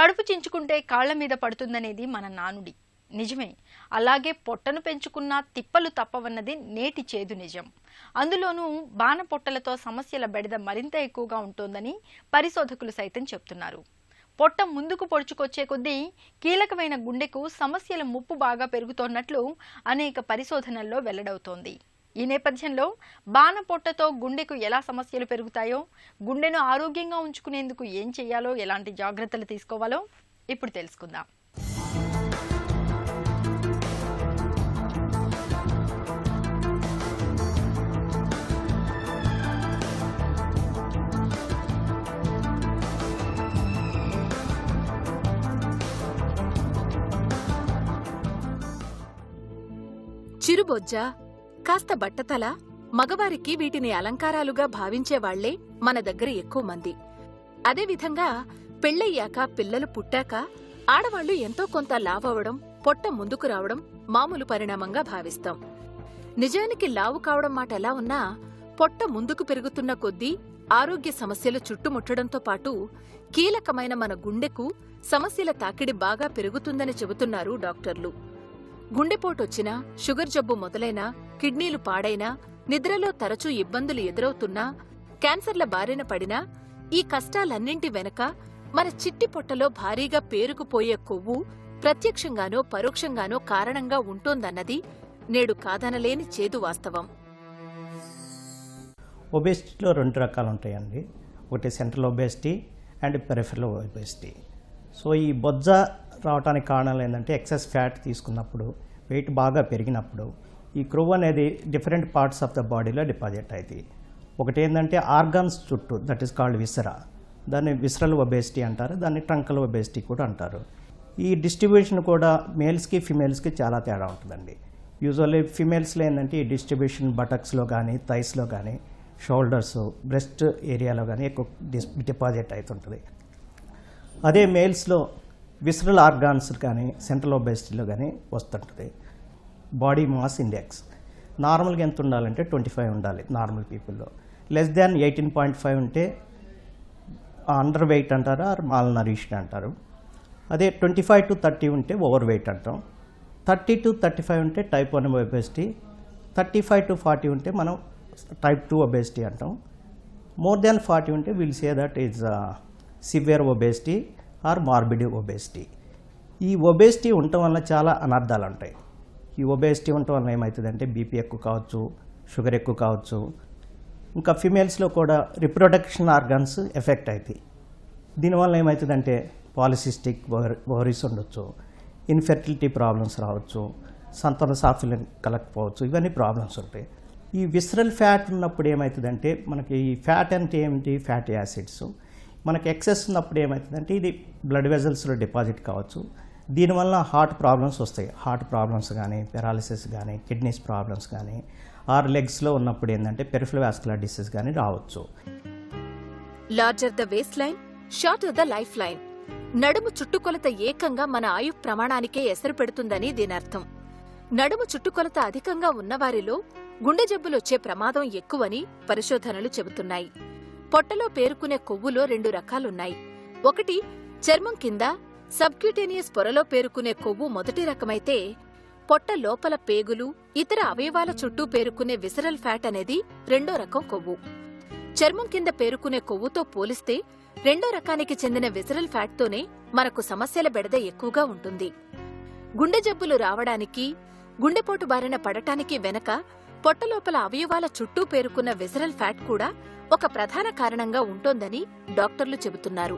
కడుపు చించుకుంటే కాళ్ల మీద పడుతుందనేది మన నానుడి. నిజమే. అలాగే పొట్టను పెంచుకున్న తిప్పలు తప్పవన్నది నేటి చేదు నిజం. అందులోనూ బాణ పొట్టలతో సమస్యల బెడద మరింత ఎక్కువగా ఉంటోందని పరిశోధకులు సైతం చెప్తున్నారు. పొట్ట ముందుకు పొడుచుకొచ్చే కొద్దీ కీలకమైన గుండెకు సమస్యల ముప్పు బాగా పెరుగుతోన్నట్లు అనేక పరిశోధనల్లో వెల్లడవుతోంది. ఈ నేపథ్యంలో బాణ పొట్టతో గుండెకు ఎలా సమస్యలు పెరుగుతాయో, గుండెను ఆరోగ్యంగా ఉంచుకునేందుకు ఏం చేయాలో, ఎలాంటి జాగ్రత్తలు తీసుకోవాలో ఇప్పుడు తెలుసుకుందాం. చిరుబొజ్జ, కాస్త బట్టతల, మగవారికి వీటిని అలంకారాలుగా భావించేవాళ్లే మన దగ్గర ఎక్కువ మంది. అదేవిధంగా పెళ్లయ్యాక, పిల్లలు పుట్టాక ఆడవాళ్లు ఎంతో కొంత లావవడం, పొట్ట ముందుకు రావడం మామూలు పరిణామంగా భావిస్తాం. నిజానికి లావు కావడం మాట ఎలా ఉన్నా, పొట్ట ముందుకు పెరుగుతున్న కొద్దీ ఆరోగ్య సమస్యలు చుట్టుముట్టడంతో పాటు కీలకమైన మన గుండెకు సమస్యల తాకిడి బాగా పెరుగుతుందని చెబుతున్నారు డాక్టర్లు. గుండెపోటొచ్చినా, షుగర్ జబ్బు మొదలైనా, కిడ్నీలు పాడైనా, నిద్రలో తరచూ ఇబ్బందులు ఎదురవుతున్నా, క్యాన్సర్ల బారిన పడినా ఈ కష్టాలన్నింటి వెనక మన చిట్టి పొట్టలో భారీగా పేరుకుపోయే కొవ్వు ప్రత్యక్షంగానో పరోక్షంగానో కారణంగా ఉంటోందన్నది నేడు కాదనలేని చేదు వాస్తవం. ఒబేసిటీలో 2 రకాలు ఉంటాయండి. ఒకటి central obesity and peripheral obesity. So ఈ బొజ్జ రావడానికి కారణాలు ఏంటంటే, ఎక్సెస్ ఫ్యాట్ తీసుకున్నప్పుడు, వెయిట్ బాగా పెరిగినప్పుడు ఈ క్రొవ్వు అనేది డిఫరెంట్ పార్ట్స్ ఆఫ్ ద బాడీలో డిపాజిట్ అవుతాయి. ఒకటి ఏంటంటే ఆర్గాన్స్ చుట్టూ, దట్ ఈస్ కాల్డ్ విసరా, దాన్ని విసరల్ ఒబేసిటీ అంటారు, దాన్ని ట్రంకల్ ఒబేసిటీ కూడా అంటారు. ఈ డిస్ట్రిబ్యూషన్ కూడా మేల్స్కి ఫిమేల్స్కి చాలా తేడా ఉంటుందండి. యూజువల్లీ ఫిమేల్స్లో ఏంటంటే ఈ డిస్ట్రిబ్యూషన్ బటక్స్లో కానీ, థైస్లో కానీ, షోల్డర్స్, బ్రెస్ట్ ఏరియాలో కానీ ఎక్కువ డిపాజిట్ అవుతుంటుంది. అదే మేల్స్లో విసరల్ ఆర్గాన్స్ కానీ సెంట్రల్ ఒబేసిటీలో కానీ వస్తుంటుంది. బాడీ మాస్ ఇండెక్స్ నార్మల్గా ఎంత ఉండాలంటే 25 ఉండాలి నార్మల్ పీపుల్లో. లెస్ దాన్ 18.5 ఉంటే అండర్ వెయిట్ అంటారు, ఆర్ మాల్ నరిష్డ్ అంటారు. అదే 25 to 30 ఉంటే ఓవర్ వెయిట్ అంటాం. 30 to 35 ఉంటే టైప్ 1 ఒబేసిటీ. 35 to 40 ఉంటే మనం టైప్ 2 ఒబేసిటీ అంటాం. మోర్ దాన్ 40 ఉంటే will say that is severe obesity or morbid obesity. ఈ ఒబేసిటీ ఉండటం వల్ల చాలా అనర్థాలు ఉంటాయి. ఈ ఒబేసిటీ ఉండటం వల్ల ఏమవుతుందంటే బీపీ ఎక్కువ కావచ్చు, షుగర్ ఎక్కువ కావచ్చు. ఇంకా ఫిమేల్స్లో కూడా రిప్రొడక్షన్ ఆర్గాన్స్ ఎఫెక్ట్ అవుతాయి. దీనివల్ల ఏమవుతుందంటే పాలిసిస్టిక్ ఓవరీస్ ఉండొచ్చు, ఇన్ఫెర్టిలిటీ ప్రాబ్లమ్స్ రావచ్చు, సంతాన సాఫల్యం కలగకపోవచ్చు. ఇవన్నీ ప్రాబ్లమ్స్ ఉంటాయి. ఈ విసరల్ ఫ్యాట్ ఉన్నప్పుడు ఏమవుతుందంటే, మనకి ఈ ఫ్యాట్ అంటే ఏమిటి, ఫ్యాటీ యాసిడ్స్. మనకి ఎక్సెస్ ఉన్నప్పుడు ఏమవుతుందంటే ఇది బ్లడ్ వెజల్స్లో డిపాజిట్ కావచ్చు. దీనివల్ల హార్ట్ ప్రాబ్లమ్స్ వస్తాయి. హార్ట్ ప్రాబ్లమ్స్ కానీ, పెరాలిసిస్ కానీ, కిడ్నీస్ ప్రాబ్లమ్స్ కానీ, ఆర్ లెగ్స్లో ఉన్నప్పుడు ఏంటంటే పెరిఫెరల్ వాస్కులర్ డిసీజ్ కానీ రావచ్చు. Larger the waist line, shorter the life line. నడుము చుట్టుకొలత ఏకంగా మన ఆయు ప్రమాణానికే ఎసరు పెడుతుందని దీనర్థం. నడుము చుట్టుకొలత అధికంగా ఉన్నవారిలో గుండె జబ్బులొచ్చే ప్రమాదం ఎక్కువని పరిశోధనలు చెబుతున్నాయి. పొట్టలో పేరుకునే కొవ్వులో 2 రకాలున్నాయి. ఒకటి చర్మం కింద సబ్క్యూటేనియస్ పొరలో పేరుకునే కొవ్వు మొదటి రకమైతే, పొట్ట లోపల పేగులు, ఇతర అవయవాల చుట్టూ పేరుకునే విసరల్ ఫ్యాట్ అనేది 2వ రకం కొవ్వు. చర్మం కింద పేరుకునే కొవ్వుతో పోలిస్తే 2వ రకానికి చెందిన విసరల్ ఫ్యాట్తోనే మనకు సమస్యల బెడద ఎక్కువగా ఉంటుంది. గుండె జబ్బులు రావడానికి, గుండెపోటు బారిన పడటానికి వెనక పొట్టలోపల అవయవాల చుట్టూ పేరుకున్న విసరల్ ఫ్యాట్ కూడా ఒక ప్రధాన కారణంగా ఉంటోందని డాక్టర్లు చెబుతున్నారు.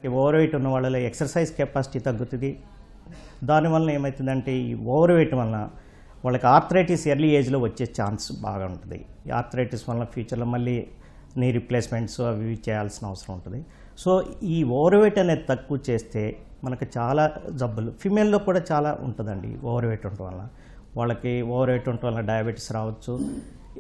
ఓవర్ వెయిట్ ఉన్న వాళ్ళలో ఎక్సర్సైజ్ కెపాసిటీ తగ్గుతుంది. దానివల్ల ఏమవుతుందంటే ఈ ఓవర్ వెయిట్ వలన వాళ్ళకి ఆర్థరైటిస్ ఎర్లీ ఏజ్లో వచ్చే ఛాన్స్ బాగా ఉంటుంది. ఈ ఆర్థరైటిస్ వల్ల ఫ్యూచర్లో మళ్ళీ నీ రిప్లేస్మెంట్స్ అవి చేయాల్సిన అవసరం ఉంటుంది. సో ఈ ఓవర్ వెయిట్ అనేది తక్కువ చేస్తే మనకు చాలా జబ్బులు, ఫిమేల్లో కూడా చాలా ఉంటుందండి. ఓవర్ వెయిట్ ఉండటం వల్ల వాళ్ళకి ఓవర్ వెయిట్ ఉండటం వల్ల డయాబెటీస్ రావచ్చు.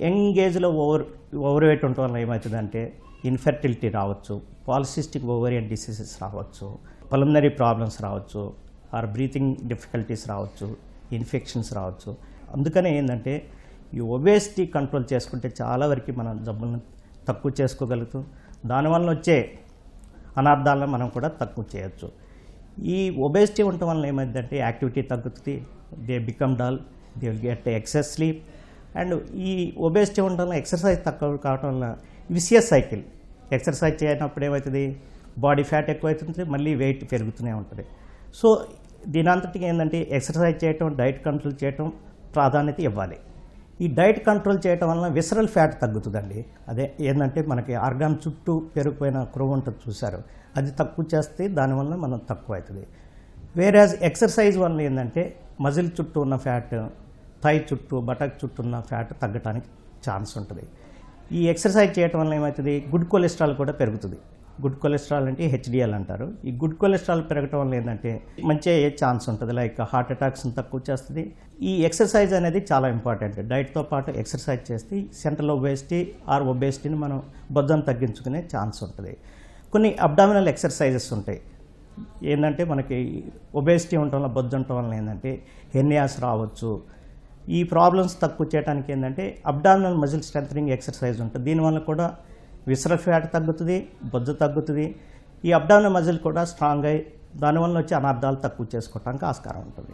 యంగ్ ఏజ్లో ఓవర్ వెయిట్ ఉండటం వల్ల ఏమవుతుందంటే ఇన్ఫెర్టిలిటీ రావచ్చు, పాలిసిస్టిక్ ఓవేరియన్ డిసీజెస్ రావచ్చు, పల్మనరీ ప్రాబ్లమ్స్ రావచ్చు, ఆర్ బ్రీతింగ్ డిఫికల్టీస్ రావచ్చు, ఇన్ఫెక్షన్స్ రావచ్చు. అందుకనే ఏంటంటే ఈ ఒబేసిటీ కంట్రోల్ చేసుకుంటే చాలా వరకు మనం జబ్బులను తక్కువ చేసుకోగలుగుతాం. దానివల్ల వచ్చే అనార్థాలను మనం కూడా తక్కువ చేయొచ్చు. ఈ ఒబేసిటీ ఉండటం వల్ల ఏమైందంటే యాక్టివిటీ తగ్గుతుంది, they become dull, they will get excess sleep. And ఈ ఒబేసిటీ ఉండటం వల్ల ఎక్సర్సైజ్ తక్కువ కావటం వల్ల విసియస్ సైకిల్. ఎక్సర్సైజ్ చేయనప్పుడు ఏమవుతుంది, బాడీ ఫ్యాట్ ఎక్కువవుతుంది, మళ్ళీ వెయిట్ పెరుగుతూనే ఉంటుంది. సో దీని అంతటికి ఏంటంటే ఎక్సర్సైజ్ చేయటం, డైట్ కంట్రోల్ చేయటం ప్రాధాన్యత ఇవ్వాలి. ఈ డైట్ కంట్రోల్ చేయటం వలన విసరల్ ఫ్యాట్ తగ్గుతుందండి. అదే ఏంటంటే మనకి ఆర్గాన్ చుట్టూ పెరిగిపోయిన క్రొవ్వు ఉంటుంది చూసారు, అది తక్కువ చేస్తే దానివల్ల మనం తక్కువ అవుతుంది. వేరేజ్ ఎక్సర్సైజ్ వల్ల ఏంటంటే మజిల్ చుట్టూ ఉన్న ఫ్యాట్, థై చుట్టూ, బటక్ చుట్టూ ఉన్న ఫ్యాట్ తగ్గడానికి ఛాన్స్ ఉంటుంది. ఈ ఎక్సర్సైజ్ చేయటం వల్ల ఏమవుతుంది, గుడ్ కొలెస్ట్రాల్ కూడా పెరుగుతుంది. గుడ్ కొలెస్ట్రాల్ అంటే హెచ్డిఎల్ అంటారు. ఈ గుడ్ కొలెస్ట్రాల్ పెరగటం వల్ల ఏంటంటే మంచి అయ్యే ఛాన్స్ ఉంటుంది, లైక్ హార్ట్ అటాక్స్ని తక్కువ చేస్తుంది. ఈ ఎక్సర్సైజ్ అనేది చాలా ఇంపార్టెంట్. డైట్తో పాటు ఎక్సర్సైజ్ చేస్తే సెంట్రల్ ఒబేసిటీ ఆర్ ఒబేసిటీని మనం బొజ్జను తగ్గించుకునే ఛాన్స్ ఉంటుంది. కొన్ని అబ్డామినల్ ఎక్సర్సైజెస్ ఉంటాయి. ఏంటంటే మనకి ఒబేసిటీ ఉండటం వల్ల, బొజ్జు ఉండటం వల్ల ఏంటంటే హెర్నియాస్ రావచ్చు. ఈ ప్రాబ్లమ్స్ తక్కువ చేయడానికి ఏంటంటే అబ్డామినల్ మజిల్ స్ట్రెంథనింగ్ ఎక్సర్సైజ్ ఉంటుంది. దీనివల్ల కూడా విసరల్ ఫ్యాట్ తగ్గుతుంది, బొజ్జు తగ్గుతుంది. ఈ అబ్డామినల్ మజిల్ కూడా స్ట్రాంగ్ అయ్యి దానివల్ల వచ్చే అనార్థాలు తక్కువ చేసుకోవడానికి ఆస్కారం ఉంటుంది.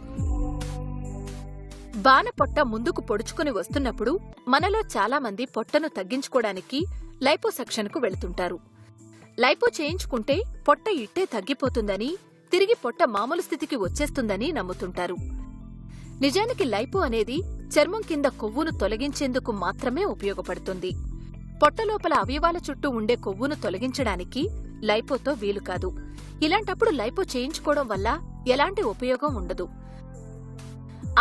బాణపొట్ట ముందుకు పొడుచుకుని వస్తున్నప్పుడు మనలో చాలా మంది పొట్టను తగ్గించుకోవడానికి లైపోసక్షన్కు వెళుతుంటారు. లైపో చేయించుకుంటే పొట్ట ఇట్టే తగ్గిపోతుందని, తిరిగి పొట్ట మామూలు స్థితికి వచ్చేస్తుందని నమ్ముతుంటారు. నిజానికి లైపో అనేది చర్మం కింద కొవ్వును తొలగించేందుకు మాత్రమే ఉపయోగపడుతుంది. పొట్టలోపల అవయవాల చుట్టూ ఉండే కొవ్వును తొలగించడానికి లైపోతో వీలు కాదు. ఇలాంటప్పుడు లైపో చేయించుకోవడం వల్ల ఎలాంటి ఉపయోగం ఉండదు.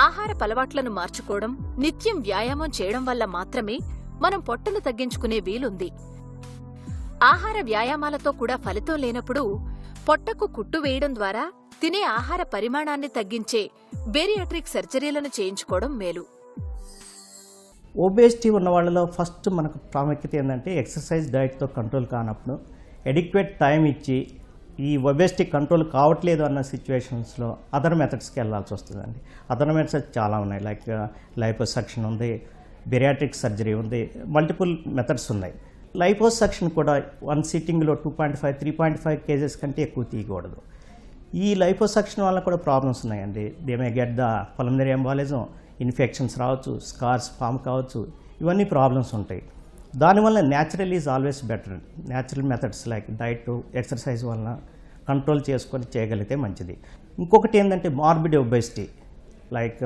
ఆహారపు అలవాట్లను మార్చుకోవడం, నిత్యం వ్యాయామం చేయడం వల్ల మాత్రమే మనం పొట్టను తగ్గించుకునే వీలుంది. ఆహార వ్యాయామాలతో కూడా ఫలితం లేనప్పుడు పొట్టకు కుట్టు వేయడం ద్వారా తినే ఆహార పరిమాణాన్ని తగ్గించే బేరియాట్రిక్ సర్జరీలను చేయించుకోవడం మేలు. ఒబేసిటీ ఉన్న వాళ్ళలో ఫస్ట్ మనకు ప్రాముఖ్యత ఏంటంటే ఎక్సర్సైజ్, డైట్తో కంట్రోల్ కానప్పుడు ఎడిక్వేట్ టైం ఇచ్చి ఈ ఒబేసిటీ కంట్రోల్ కావట్లేదు అన్న సిచ్యువేషన్స్లో అదర్ మెథడ్స్కి వెళ్ళాల్సి వస్తుందండి. అదర్ మెథడ్స్ చాలా ఉన్నాయి, లైక్ లైపోసక్షన్ ఉంది, బెరియాట్రిక్ సర్జరీ ఉంది, మల్టిపుల్ మెథడ్స్ ఉన్నాయి. లైపోసక్షన్ కూడా 1 సిట్టింగ్లో 2.5, 3.5 కేజెస్ కంటే ఎక్కువ తీయకూడదు. ఈ లైపోసక్షన్ వల్ల కూడా ప్రాబ్లమ్స్ ఉన్నాయండి. They may get the pulmonary embolism, infections రావచ్చు, స్కార్స్ ఫామ్ కావచ్చు, ఇవన్నీ ప్రాబ్లమ్స్ ఉంటాయి. దానివల్ల natural is always better. Natural methods like diet, exercise వలన కంట్రోల్ చేసుకొని చేయగలిగితే మంచిది. ఇంకొకటి ఏంటంటే morbid obesity, like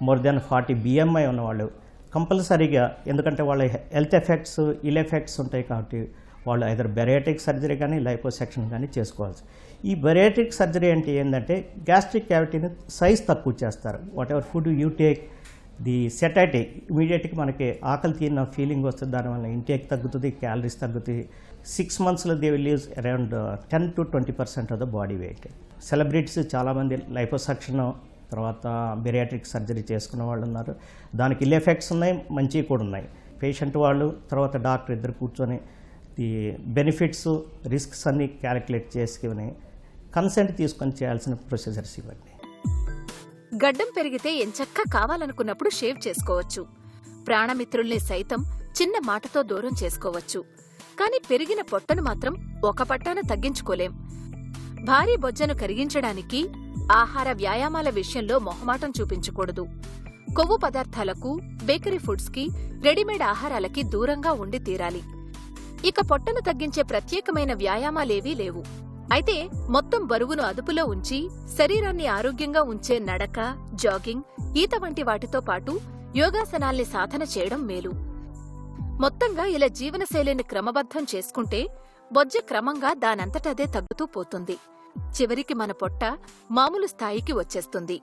more than 40 BMI ఉన్నవాళ్ళు కంపల్సరీగా, ఎందుకంటే వాళ్ళ హెల్త్ ఎఫెక్ట్స్, ఇల్ ఎఫెక్ట్స్ ఉంటాయి కాబట్టి వాళ్ళు ఐదర్ బెరియాట్రిక్ సర్జరీ కానీ లైపోసెక్షన్ కానీ చేసుకోవాల్సి. ఈ బెరియాట్రిక్ సర్జరీ అంటే ఏంటంటే గ్యాస్ట్రిక్ క్యావిటీని సైజ్ తక్కువ చేస్తారు. What ever food you take, the సెటైటీ ఇమీడియట్గా మనకి ఆకలి తీరిన ఫీలింగ్ వస్తుంది. దానివల్ల ఇంటేక్ తగ్గుతుంది, క్యాలరీస్ తగ్గుతుంది. 6 monthsలో they will leave around 10 to 20% off the body weight. Celebrities చాలామంది లైపోసక్షన్ తర్వాత బెరియాట్రిక్ సర్జరీ చేసుకున్న వాళ్ళు ఉన్నారు. దానికి ఇల్ ఎఫెక్ట్స్ ఉన్నాయి, మంచివి కూడా ఉన్నాయి. పేషెంట్ వాళ్ళు తర్వాత డాక్టర్ ఇద్దరు కూర్చొని ది బెనిఫిట్స్, రిస్క్స్ అన్నీ క్యాలిక్యులేట్ చేసుకుని కన్సెంట్ తీసుకొని చేయాల్సిన ప్రొసీజర్స్ ఇవన్నీ. గడ్డం పెరిగితే ఎంచక్కా కావాలనుకున్నప్పుడు షేవ్ చేసుకోవచ్చు. ప్రాణమిత్రుల్ని సైతం చిన్న మాటతో దూరం చేసుకోవచ్చు. కాని పెరిగిన పొట్టను మాత్రం ఒక పట్టాన తగ్గించుకోలేం. భారీ బొజ్జను కరిగించడానికి ఆహార వ్యాయామాల విషయంలో మొహమాటం చూపించకూడదు. కొవ్వు పదార్థాలకు, బేకరీ ఫుడ్స్కి, రెడీమేడ్ ఆహారాలకి దూరంగా ఉండి తీరాలి. ఇక పొట్టను తగ్గించే ప్రత్యేకమైన వ్యాయామాలేవీ లేవు. అయితే మొత్తం బరువును అదుపులో ఉంచి శరీరాన్ని ఆరోగ్యంగా ఉంచే నడక, జాగింగ్, ఈత వంటి వాటితో పాటు యోగాసనాల్ని సాధన చేయడం మేలు. మొత్తంగా ఇలా జీవనశైలిని క్రమబద్ధం చేసుకుంటే బొజ్జ క్రమంగా దానంతటదే తగ్గుతూ పోతుంది. చివరికి మన పొట్ట మామూలు స్థాయికి వచ్చేస్తుంది.